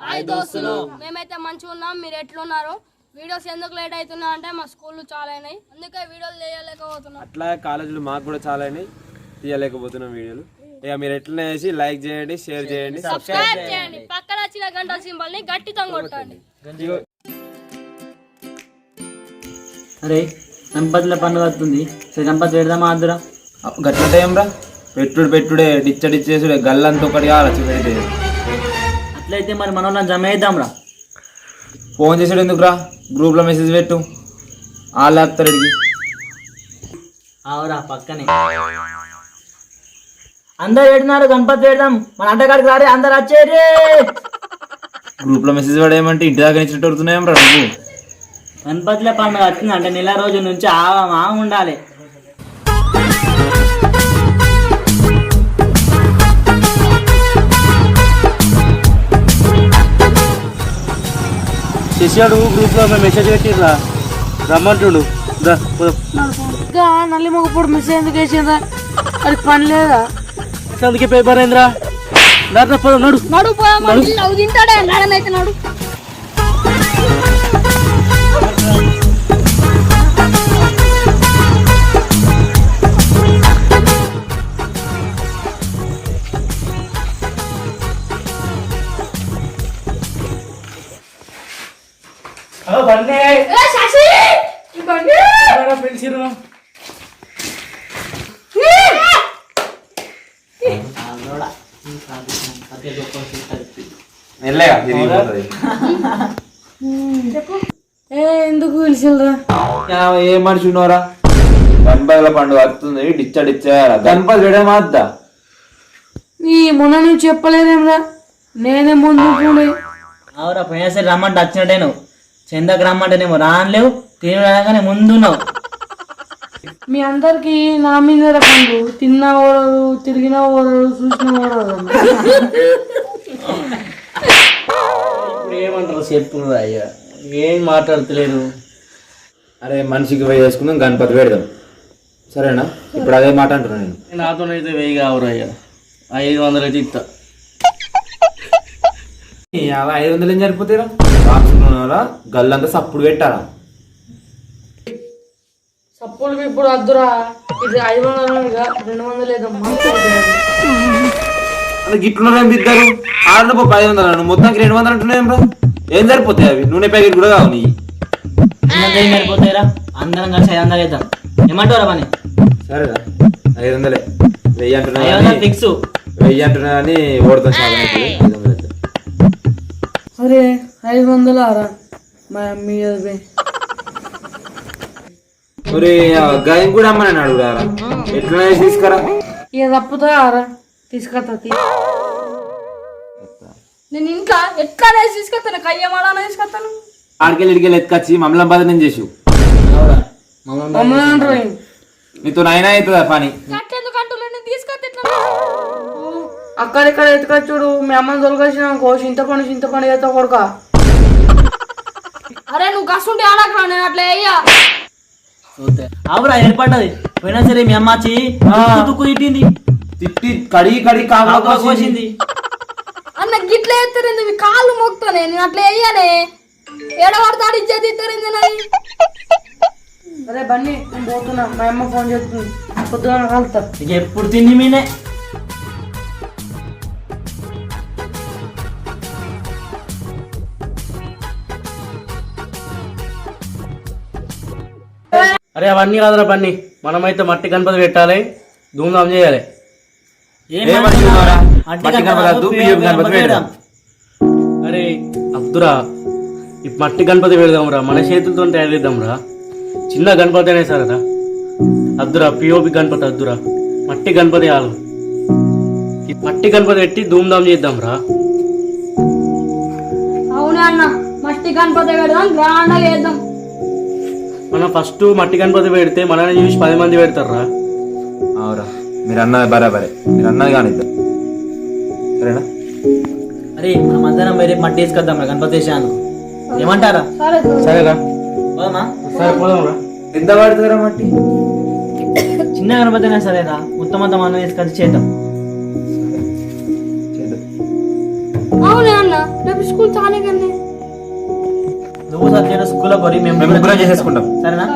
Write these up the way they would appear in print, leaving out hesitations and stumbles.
Hi దోస్తులు, మేమైతే మంచిగా ఉన్నాం. మీరు ఎట్లున్నారు? వీడియోస్ ఎందుకు లేట్ అవుతున్నా అంటే మా స్కూళ్ళు చాలా అయినాయి, అందుకే వీడియోలు చేయలేకపోతున్నాం. అట్లా కాలేజీలు మాకు కూడా చాలా అయినాయి, తీయలేకపోతున్నాం వీడియోలు. ఇక మీరు ఎట్లనే చేసి లైక్ చేయండి, షేర్ చేయండి, సబ్స్క్రైబ్ చేయండి. పక్కన వచ్చిన గంట సింబల్ ని గట్టితో కొట్టండి. అరే సంపత్తుల పండుగ వస్తుంది, సంపత్ పెడదామా అద్దురా? గట్లంటే ఏం రా, పెట్టుడే డిచ్చేసుడే గల్లంతా ఒకటి కావచ్చు పెడితే. అట్లయితే మరి మనం జమ చేద్దాం రా. ఫోన్ చేసాడు ఎందుకు రా, గ్రూప్లో మెసేజ్ పెట్టు, వాళ్ళు వేస్తారు. అవురా పక్కనే అందరు పెడుతున్నారు, గణపతి పెడదాం మన అడ్డగాడికి రారే, అందరు వచ్చేరే. గ్రూప్లో మెసేజ్ పడేయమంటే ఇంటి దాకా ఇచ్చినట్టు వస్తున్నాయేం రా నువ్వు. గణపతిల పండుగ వచ్చింది అంటే నెల రోజుల నుంచి ఆగా ఉండాలి. శిష్యుడు గ్రూప్లో మెసేజ్ పెట్టిర్రా, రమ్మంటుండు. నల్లి మొగప్పుడు మిస్ ఎందుకు వేసిండ్రా? అది పని లేదా? అందుకే పేపర్ అయిందిరా. నడు నడు నడు తింటాడే నాడనైతే నడు. పిలిచిరు. ఎందుకు పిలిచిండ్రా? ఏ మనిషి ఉన్నారా, గణపతుల పండుగ వస్తుంది, డిచ్చేయాల గణపతి విడమాద్దా. ఈ మొన్న నువ్వు చెప్పలేదేమ్రా, నేనే ముందు అవురా పోయినసారి రమ్మంటే వచ్చినట్టే నువ్వు, చెందకు రమ్మంటేనేమో రానలేవు, తినగానే ముందున్నావు. మీ అందరికి నా మీద పండు, తిన్నా ఓడరు, తిరిగినా ఓడరు, చూసినా ఓడరు. ఇప్పుడు ఏమంటారు చెప్పురా అయ్యా, ఏం మాట్లాడతలేరు. అరే మనిషికి పోయి చేసుకుందాం, గణపతి పెడదాం, సరేనా? ఇప్పుడు అదే మాట అంటున్నా నేను. నాతోనైతే 1000 కావురా అయ్యా, 500 అయితే ఇస్తా. 500 ఏం సరిపోతారా? రాసుకున్నారా, గల్లంతా సప్పుడు పెట్టారా? సప్పుడు ఇప్పుడు వద్దురా, ఇది 500 200 లేదా అది గిట్లున్నారు ఏం ఇద్దరు 500 మొత్తానికి 200 అంటున్నాయేం రా? ఏం సరిపోతాయి అవి? నూనె ప్యాకెట్ కూడా కావు నీ. సరిపోతాయిరా, అందరం కలిసి 500 అవుతాం. ఏమంటారా పని? సరేరా 500, 1000 అంటున్నా, 500 ఫిక్స్. 1000 అంటున్నా అని ఓడతాం చాలా. అరే 500 ఆరా మా అమ్మ గాయం కూడా అమ్మని అడుగురారా, ఎట్లా తీసుకురా. ఇక తప్పుతా ఆరా, తీసుకొస్తా. నేను ఇంట్లో ఎట్లా తీసుకొస్తాను, కయ్యమాడా తీసుకొస్తాను. ఆడికెళ్ళి ఇడికెళ్ళి ఎత్తుకొచ్చి మమ్మల్ని బాధ చేసు. నీతో నైనా అవుతుందా పని? అక్కడిక్కడ ఎత్తుకొచ్చుడు, మీ అమ్మని తొలగొచ్చినాకో చింతపండు చేస్తా కొడుక. అరే నువ్వు కస్తుంటే ఆడకరా, నేను అట్లా అయ్యా. అవురా ఏర్పడ్డది, పోయినా సరే మీ అమ్మాచి తుక్కు తిట్టింది, తిట్టి కడిగి కోసింది. అన్న గిట్ల ఎత్తారింది, మీ కాళ్ళు మోగుతానే, నేను అట్లా అయ్యానే. ఏడవాడతాడు ఇచ్చేది ఇద్దరింది. అరే బన్నీ నేను పోతున్నా, మా అమ్మ ఫోన్ చేస్తుంది, పొద్దున కలుతా. ఇక ఎప్పుడు తిండి మీనే. అరే అవన్నీ కాదురా పన్ని, మనమైతే మట్టి గణపతి పెట్టాలి, ధూమ్ధాం చేయాలి. అరే అద్దురా, ఈ మట్టి గణపతి పెడదాంరా, మన చేతులతో తయారు చేద్దాంరా. చిన్న గణపతి అయినా సరేరా, అద్దురా పిఓపి గణపతి అద్దురా, మట్టి గణపతి ఆలు. ఈ మట్టి గణపతి పెట్టి ధూమ్ధాం చేద్దాంరా. అవునా అన్న, మట్టి గణపతి పెడదాం, గ్రాండ్గా చేద్దాం. మనం ఫస్ట్ మట్టి గణపతి పెడితే మనల్ని చూసి 10 మంది పెడతారా. అవురా, మీరు అన్నది బరాబరే, మీరు అన్నది కానిద్దాం, సరేనా? అరే మనం అందరం వేరే మట్టి తీసుకొద్దాం రా గణపతి వేసాను, ఏమంటారా? సరేరా, పోదామా? సరే పోదాంరా. ఎంత పడుతుందిరా మట్టి? చిన్న గణపతి అయినా సరేరా, మొత్తం అంతా మనం తీసుకొచ్చి చేద్దాం. అవునా అన్న, రేపు స్కూల్ స్కూల్లో కొరి మేము మేము ముగ్గురం చేసేసుకుంటాం. సరేనా?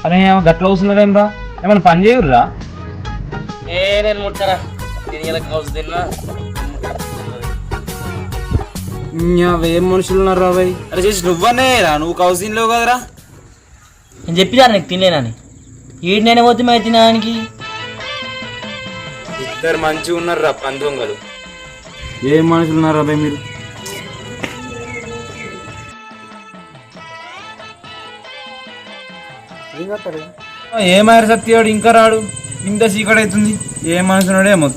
అరే గట్ల వస్తున్నారేం రా, ఏమన్నా పని చేయరురా? నేను ముట్టారా తిని కౌసు తిన్నా. ఏం మనుషులు ఉన్నారు రా బాయ్. అరే చేసి నువ్వనే రా, నువ్వు కౌసింగ్ లేవు కదరా. నేను చెప్పినా నీకు తినలేనని. ఈడు నేను పోతే మరి తినడానికి. ఇద్దరు మంచిగా ఉన్నారు రా పందొంగలు. ఏం మనుషులు ఉన్నారు రా బాయ్ మీరు. ఏమారు సత్యాడు ఇంకా రాడు, ఇంత చీకటి అవుతుంది. ఏ మనుషున్నాడు ఏమో.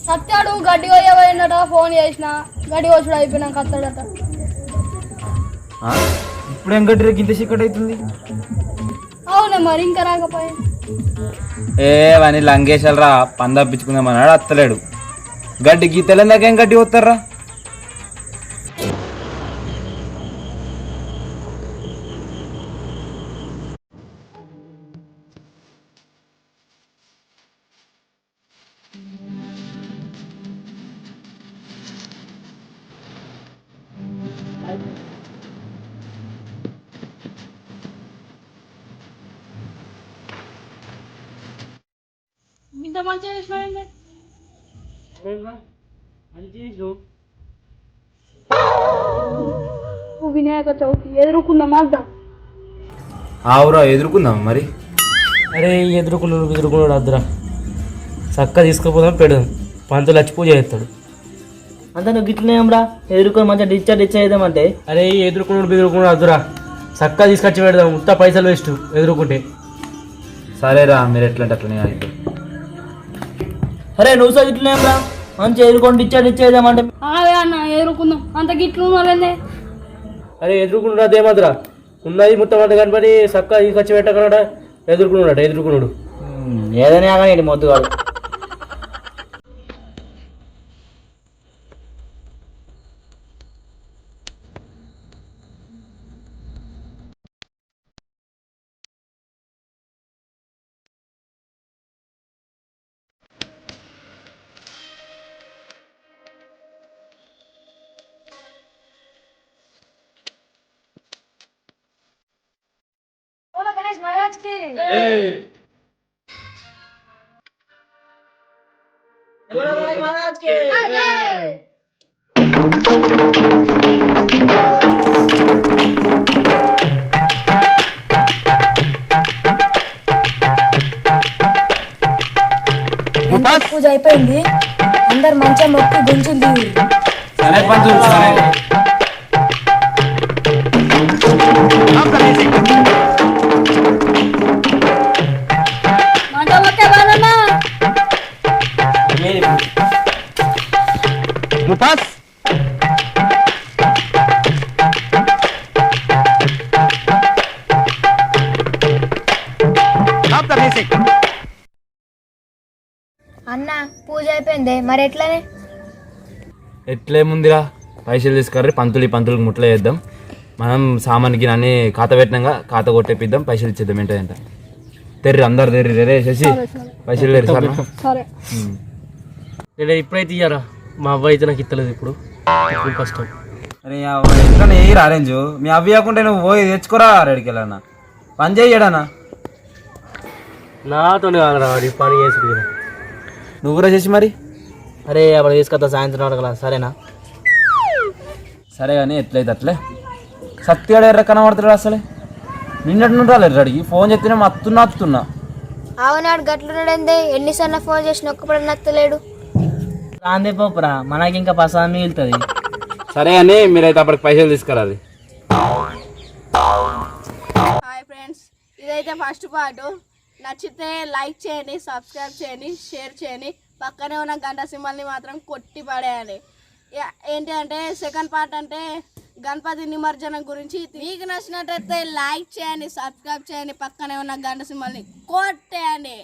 సత్యాడు గడ్డి పోయినట, ఫోన్ చేసిన గడ్డి వచ్చుడు అయిపోయినాక అత్తాడట. ఇప్పుడేం గడ్డి ఇంత చీకటి అవుతుంది. అవునా మరి ఇంకా రాకపోయా. వాని లంగేశాలు రా, పని తప్పించుకుందామన్నాడు, అత్తలేడు. గడ్డి గీతలేదాకేం గడ్డి పోతారా. ఇంత మంచిగా చేసినాయండి. వినాయక చవితి ఎదుర్కొందాం అద్దాం. ఆవురా ఎదుర్కొందాం మరి. అరే ఎదుర్కొన్నాడు అద్దురా, చక్క తీసుకుపోదాం పెడదాం, పంతులు వచ్చి పూజ చేస్తాడు. అంతా నువ్వు గిట్లనేం రా, ఎదుర్కొని మంచిగా డిశ్చార్జ్ చేద్దామంటే. అరే ఎదుర్కొన్నాడు అద్దురా, చక్క తీసుకొచ్చి పెడదాం, ఉత్త పైసలు వేస్ట్ ఎదుర్కొంటే. సరేరా మీరు ఎట్లంటే అట్లనే అయితే. అరే నువ్వు సో గిట్లనేం రా, మంచిగా ఎదుర్కొని డిశ్చార్జ్ చేద్దామంటే. అవే అన్న ఎదుర్కొందాం, అంత గిట్లు ఉన్నారండి. అరే ఎదుర్కొన్నాడు ఏమద్దురా, ఉన్నది మొత్తం అంత కనపడి చక్క తీసుకొచ్చి పెట్టకుండా ఎదుర్కొన్నాడు. ఏదైనా కానీ మొద్దు కాదు. गणेश महाराज की महाराज के పూజ అయిపోయింది, అందరు మంచిగా మొక్కి గుంజులు దిగి. అన్న పూజ అయిపోయింది మరి ఎట్లనే? ఎట్లేముందిరా, పైసలు తీసుకుర్రి, పంతులకు ముట్ల వేద్దాం. మనం సామాన్కి అన్ని ఖాతా పెట్టినాక ఖాతా కొట్టేపిద్దాం, పైసలు ఇచ్చేద్దాం. ఏంటంటే తెర్రి అందరు తెర్రి రే చేసి పైసలు తెరి సార్. సరే నేను ఇప్పుడైతే ఇయ్యారా, మా అబ్బాయి అయితే నాకు ఇస్తలేదు ఇప్పుడు కష్టం. అరే ఎట్లా వేయరా అరేంజ్, మీ అవి కాకుంటే నువ్వు పోయి తెచ్చుకోరా రెడ్డికి వెళ్ళన్నా, పని చేయడానా. నాతోనే కాదురా వాడి పని చేసుకుని. నువ్వు కూడా చేసి మరి. అరే అప్పుడు తీసుకొస్తా సాయంత్రం అడగల, సరేనా? సరే కానీ ఎట్లయితే అట్లే. సత్యాడు ఎర్ర కనబడుతున్నాడు అసలే, నిన్నట్టు రాలేదు అడిగి ఫోన్ చెప్తే అత్తున్నా. అవునాడు గట్లున్నాడందే, ఎన్నిసార్లు ఫోన్ చేసిన ఒక్కపడి నత్తలేడు. రాందే పోపురా, మనకి ఇంకా ప్రసాదం మిగులుతుంది. సరే అని మీరైతే అప్పటికి పైసలు తీసుకురాలి. హాయ్ ఫ్రెండ్స్, ఇదైతే ఫస్ట్ పార్ట్. నచ్చితే లైక్ చేయండి, సబ్స్క్రైబ్ చేయండి, షేర్ చేయండి. పక్కనే ఉన్న గంట సింబల్ని మాత్రం కొట్టి పడేయాలి. ఏంటి అంటే సెకండ్ పార్ట్ అంటే గణపతి నిమజ్జనం గురించి. మీకు నచ్చినట్టయితే లైక్ చేయండి, సబ్స్క్రైబ్ చేయండి, పక్కనే ఉన్న గంట సింబల్ని కొట్టేయండి.